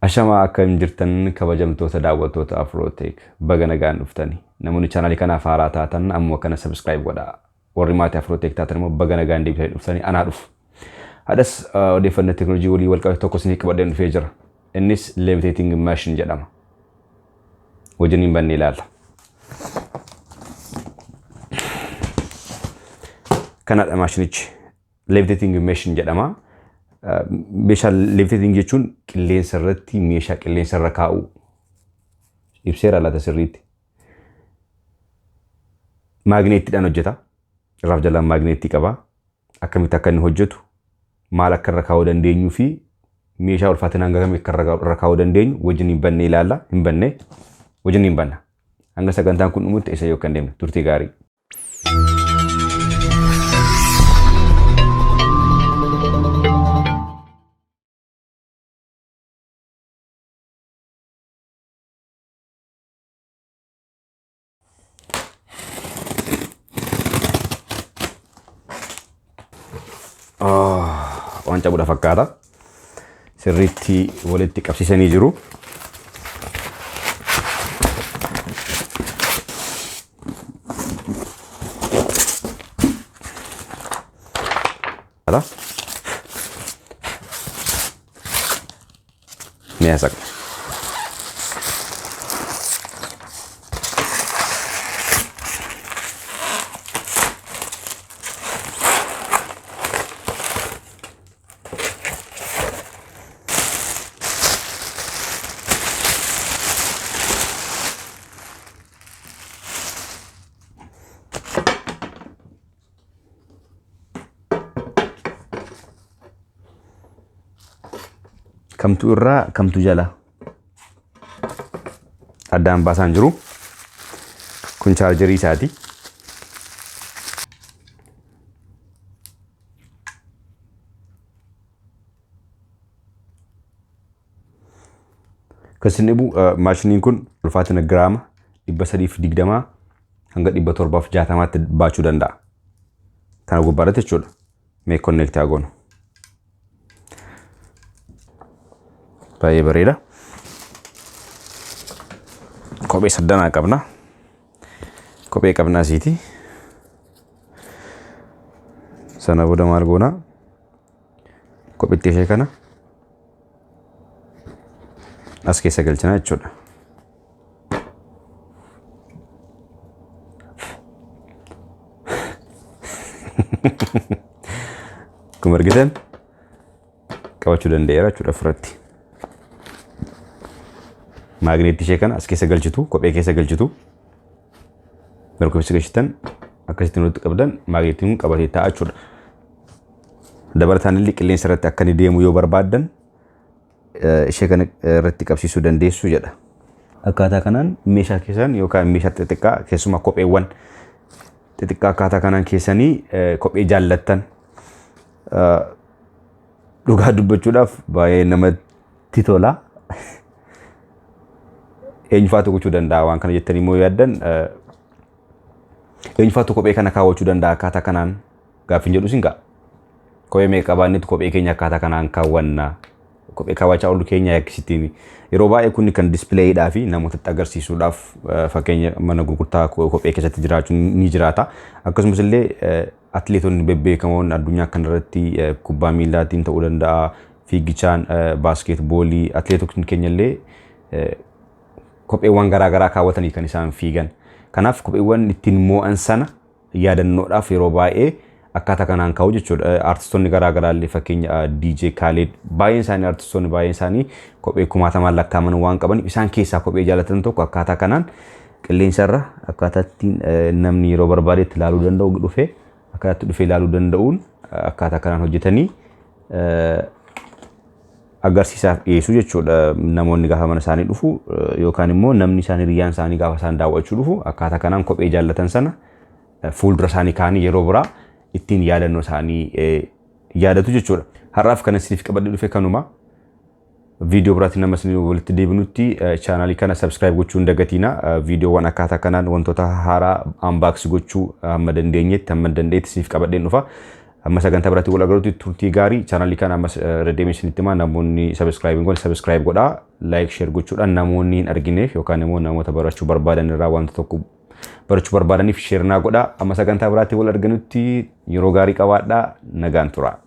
Ashama akkam jirtan kabajamtoota daawwattoota Afrootech baga nagaan dhuftani. Namoonni channel kanaaf haaraa taatan ammoo kana subscribe godhaa. Warri maatii Afrootech taatan immoo baga nagaan deebitanii dhuftani anaa dhufu. Hadas odeeffannoo teknooloojii walii wal qabate tokko isinii qabadheen dhufee jira. Innis levitating machine jedhama. Wajjiniin bannee ilaalla. Kanadha maashinichi. Levitating machine jedhama. Meeshaa levitating jechuun qilleensa irratti meeshaa qilleensa irra kaa'u ibseera laata sirriitti. Maagneettiidhaan hojjeta. Irraaf jalaan maagneettii qaba. Akkamitti akka inni hojjetu maal akka irra kaa'uu dandeenyuu fi meeshaa ulfaatina hanga kamii akka irra kaa'uu dandeenyu wajjiniin bannee ilaalla. Hin bannee wajjiniin banna. Hanga sagantaan kun dhumutti isa yoo kan deemne turtii gaarii. Waan cabuudha fakkaata. Sirriitti walitti qabsiisanii jiru. Miyasak. Kamtu irraa kamtu jala addaan baasaan jiru. Kun chaarjerii isaati. Kasin dhibu maashiniin kun ulfaatina giraama 320 hanga 760tti baachuu danda'a. Kana gubbaarratti jechuudha. Mee connect haa goonu. Baay'ee bareeda. Kophee saddanaa qabna. Kophee qabnaa siiti. Sana booda maal goona? Kophitti ishee kana as keessa galchina jechuudha. Akkuma argitan qabachuu danda'eera jechuudha ofirratti. Magneetti ishee kana as keessa galchitu, kophee keessa galchitu. Merkoo keessa galchitan akkasitti nutti qabdan magneettiin kun qabatee taa'a jechuudha. Dabalataan illee qilleensa irratti akka inni deemu yoo barbaaddan ishee kana irratti qabsiisuu dandeessu jedha. Akkaataa kanaan meeshaa keessan yookaan meeshaa xixiqqaa keessumaa kopheewwan xixiqqaa akkaataa kanaan keessanii kophee jaallattan dhugaa dubbachuudhaaf baay'ee namatti tola. Eenyufaatu gochuu danda'a waan kana jettanii immoo yaaddan eenyufaatu kophee kana kaawwachuu danda'a akkaataa kanaan gaaffiin jedhu isin ga'a. Kophee meeqa qabaannetti kophee keenya akkaataa kanaan kaawwanna. Kophee kaawwachaa oolu keenya yakkisittiin yeroo baay'ee kun kan displeeyidhaa fi namootatti agarsiisuudhaaf fakkeenya mana gurgurtaa kophee keessatti jiraachuun ni jiraata. Akkasumas illee atleetonni bebbeekamoon addunyaa kanarratti kubbaa miilaatiin ta'uu danda'a, fiigichaan, baaskeetboolii atleetonni keenya illee kopheewwan garaagaraa kaawwatanii kan isaan fiigan. Kanaaf kopheewwan ittiin mo'an sana yaadannoodhaaf yeroo baay'ee akkaataa kanaan kaa'u jechuudha. Artistoonni garaagaraa illee fakkeenya DJ Khaled baay'een isaanii artistoonni baay'een isaanii kophee 1000 lakkaa'aman waan qaban isaan keessaa kophee jaalatan tokko akkaataa kanaan qilleensa irra akkaataa ittiin namni yeroo barbaadetti ilaaluu danda'u dhufee akkaataa dhufee ilaaluu danda'uun akkaataa kanaan hojjetanii agarsiisaaf dhiyeessu jechuudha. Namoonni gaafa mana isaanii dhufu yookaan immoo namni isaanii riyyaan isaanii gaafa isaan daawwachuu dhufu akkaataa kanaan kophee jaallatan sana fuuldura isaanii kaanii yeroo biraa ittiin yaadannoo isaanii yaadatu jechuudha. Har'aaf kan isiniif qabadhee dhufe kanuma. Viidiyoo biraatiin nama isin walitti deebinutti chaanaalii kana subscribe gochuu hin dagatina. Viidiyoowwan akkaataa kanaan wantoota haaraa unbox gochuu hamma dandeenyetti hamma dandeetti isiniif qabadheen dhufa. Amma sagantaa biraatti wal agarruutti turtii gaarii chaanaalii kana amma redeemee isinitti himaa namoonni subscribe godhaa. like share gochuudhaan namoonni hin argineef yookaan immoo namoota barachuu barbaadan irraa wanta tokko barachuu barbaadaniif share naa godhaa. Amma sagantaa biraatti wal arganutti yeroo gaarii qabaadhaa. Nagaan turaa.